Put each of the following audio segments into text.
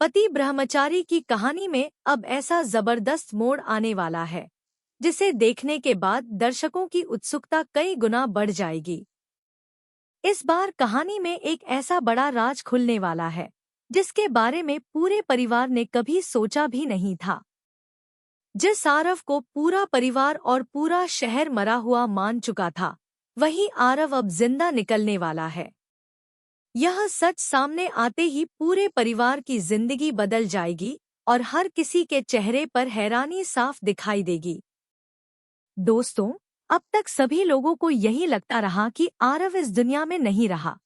पति ब्रह्मचारी की कहानी में अब ऐसा जबरदस्त मोड़ आने वाला है जिसे देखने के बाद दर्शकों की उत्सुकता कई गुना बढ़ जाएगी। इस बार कहानी में एक ऐसा बड़ा राज खुलने वाला है जिसके बारे में पूरे परिवार ने कभी सोचा भी नहीं था। जिस आरव को पूरा परिवार और पूरा शहर मरा हुआ मान चुका था, वही आरव अब जिंदा निकलने वाला है। यह सच सामने आते ही पूरे परिवार की जिंदगी बदल जाएगी और हर किसी के चेहरे पर हैरानी साफ दिखाई देगी। दोस्तों, अब तक सभी लोगों को यही लगता रहा कि आरव इस दुनिया में नहीं रहा।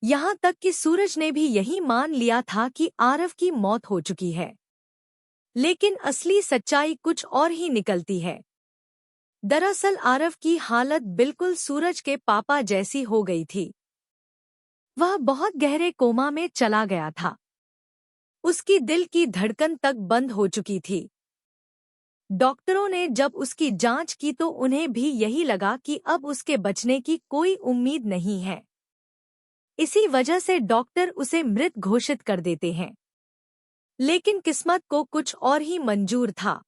यहाँ तक कि सूरज ने भी यही मान लिया था कि आरव की मौत हो चुकी है। लेकिन असली सच्चाई कुछ और ही निकलती है। दरअसल आरव की हालत बिल्कुल सूरज के पापा जैसी हो गई थी। वह बहुत गहरे कोमा में चला गया था। उसकी दिल की धड़कन तक बंद हो चुकी थी। डॉक्टरों ने जब उसकी जांच की तो उन्हें भी यही लगा कि अब उसके बचने की कोई उम्मीद नहीं है। इसी वजह से डॉक्टर उसे मृत घोषित कर देते हैं। लेकिन किस्मत को कुछ और ही मंजूर था।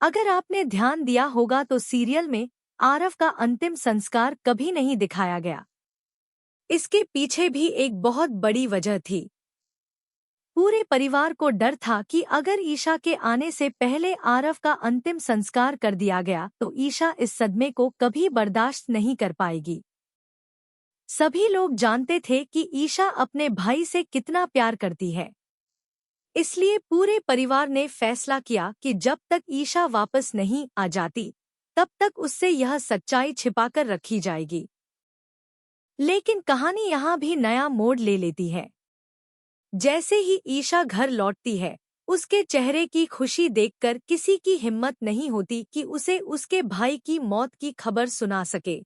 अगर आपने ध्यान दिया होगा तो सीरियल में आरव का अंतिम संस्कार कभी नहीं दिखाया गया। इसके पीछे भी एक बहुत बड़ी वजह थी। पूरे परिवार को डर था कि अगर ईशा के आने से पहले आरव का अंतिम संस्कार कर दिया गया तो ईशा इस सदमे को कभी बर्दाश्त नहीं कर पाएगी। सभी लोग जानते थे कि ईशा अपने भाई से कितना प्यार करती है। इसलिए पूरे परिवार ने फैसला किया कि जब तक ईशा वापस नहीं आ जाती, तब तक उससे यह सच्चाई छिपाकर रखी जाएगी। लेकिन कहानी यहाँ भी नया मोड़ ले लेती है। जैसे ही ईशा घर लौटती है, उसके चेहरे की खुशी देखकर किसी की हिम्मत नहीं होती कि उसे उसके भाई की मौत की खबर सुना सके।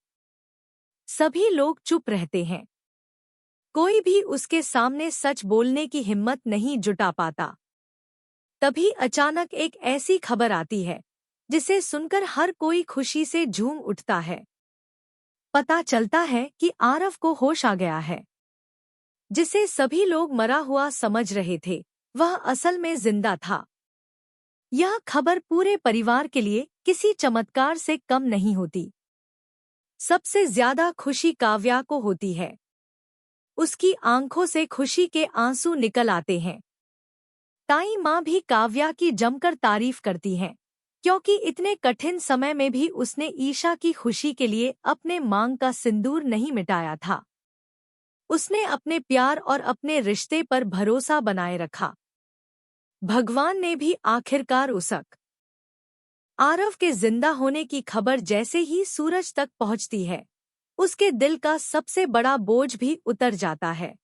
सभी लोग चुप रहते हैं। कोई भी उसके सामने सच बोलने की हिम्मत नहीं जुटा पाता। तभी अचानक एक ऐसी खबर आती है जिसे सुनकर हर कोई खुशी से झूम उठता है। पता चलता है कि आरव को होश आ गया है। जिसे सभी लोग मरा हुआ समझ रहे थे, वह असल में जिंदा था। यह खबर पूरे परिवार के लिए किसी चमत्कार से कम नहीं होती। सबसे ज्यादा खुशी काव्या को होती है। उसकी आंखों से खुशी के आंसू निकल आते हैं। ताई माँ भी काव्या की जमकर तारीफ करती हैं, क्योंकि इतने कठिन समय में भी उसने ईशा की खुशी के लिए अपने मांग का सिंदूर नहीं मिटाया था। उसने अपने प्यार और अपने रिश्ते पर भरोसा बनाए रखा। भगवान ने भी आखिरकार आरव के जिंदा होने की खबर जैसे ही सूरज तक पहुंचती है, उसके दिल का सबसे बड़ा बोझ भी उतर जाता है।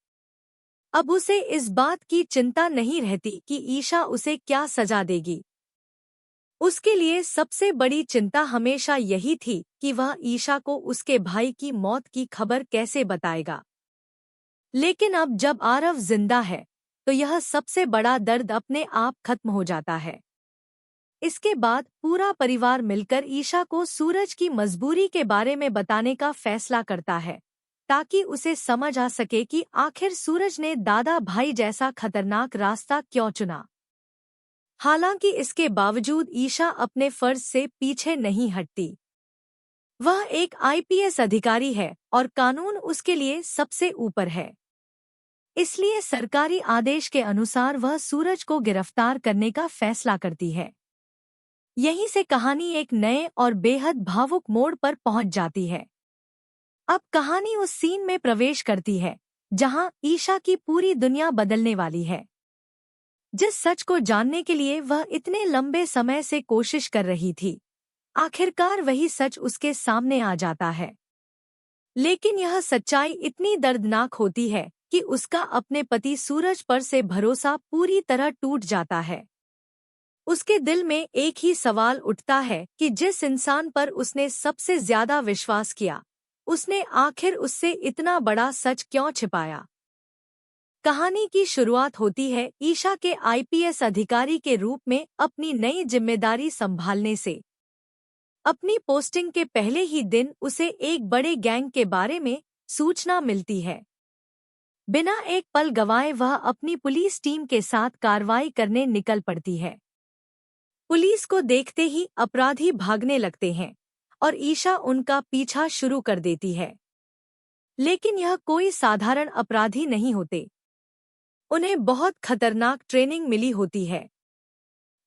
अब उसे इस बात की चिंता नहीं रहती कि ईशा उसे क्या सजा देगी। उसके लिए सबसे बड़ी चिंता हमेशा यही थी कि वह ईशा को उसके भाई की मौत की खबर कैसे बताएगा। लेकिन अब जब आरव जिंदा है, तो यह सबसे बड़ा दर्द अपने आप खत्म हो जाता है। इसके बाद पूरा परिवार मिलकर ईशा को सूरज की मजबूरी के बारे में बताने का फैसला करता है, ताकि उसे समझ आ सके कि आखिर सूरज ने दादा भाई जैसा खतरनाक रास्ता क्यों चुना। हालांकि इसके बावजूद ईशा अपने फर्ज से पीछे नहीं हटती। वह एक आईपीएस अधिकारी है और कानून उसके लिए सबसे ऊपर है। इसलिए सरकारी आदेश के अनुसार वह सूरज को गिरफ्तार करने का फैसला करती है। यहीं से कहानी एक नए और बेहद भावुक मोड़ पर पहुंच जाती है। अब कहानी उस सीन में प्रवेश करती है जहां ईशा की पूरी दुनिया बदलने वाली है। जिस सच को जानने के लिए वह इतने लंबे समय से कोशिश कर रही थी, आखिरकार वही सच उसके सामने आ जाता है। लेकिन यह सच्चाई इतनी दर्दनाक होती है कि उसका अपने पति सूरज पर से भरोसा पूरी तरह टूट जाता है। उसके दिल में एक ही सवाल उठता है कि जिस इंसान पर उसने सबसे ज्यादा विश्वास किया, उसने आखिर उससे इतना बड़ा सच क्यों छिपाया। कहानी की शुरुआत होती है ईशा के आईपीएस अधिकारी के रूप में अपनी नई जिम्मेदारी संभालने से। अपनी पोस्टिंग के पहले ही दिन उसे एक बड़े गैंग के बारे में सूचना मिलती है। बिना एक पल गंवाए वह अपनी पुलिस टीम के साथ कार्रवाई करने निकल पड़ती है। पुलिस को देखते ही अपराधी भागने लगते हैं और ईशा उनका पीछा शुरू कर देती है। लेकिन यह कोई साधारण अपराधी नहीं होते। उन्हें बहुत खतरनाक ट्रेनिंग मिली होती है।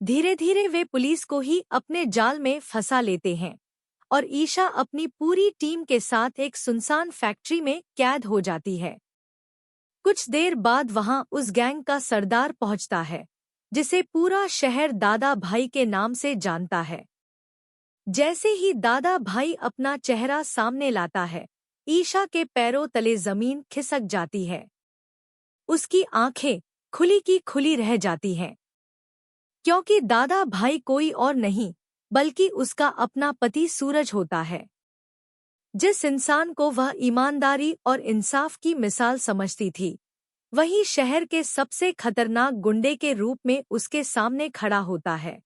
धीरे धीरे वे पुलिस को ही अपने जाल में फंसा लेते हैं और ईशा अपनी पूरी टीम के साथ एक सुनसान फैक्ट्री में कैद हो जाती है। कुछ देर बाद वहां उस गैंग का सरदार पहुंचता है, जिसे पूरा शहर दादा भाई के नाम से जानता है। जैसे ही दादा भाई अपना चेहरा सामने लाता है, ईशा के पैरों तले जमीन खिसक जाती है। उसकी आंखें खुली की खुली रह जाती हैं, क्योंकि दादा भाई कोई और नहीं बल्कि उसका अपना पति सूरज होता है। जिस इंसान को वह ईमानदारी और इंसाफ की मिसाल समझती थी, वही शहर के सबसे खतरनाक गुंडे के रूप में उसके सामने खड़ा होता है।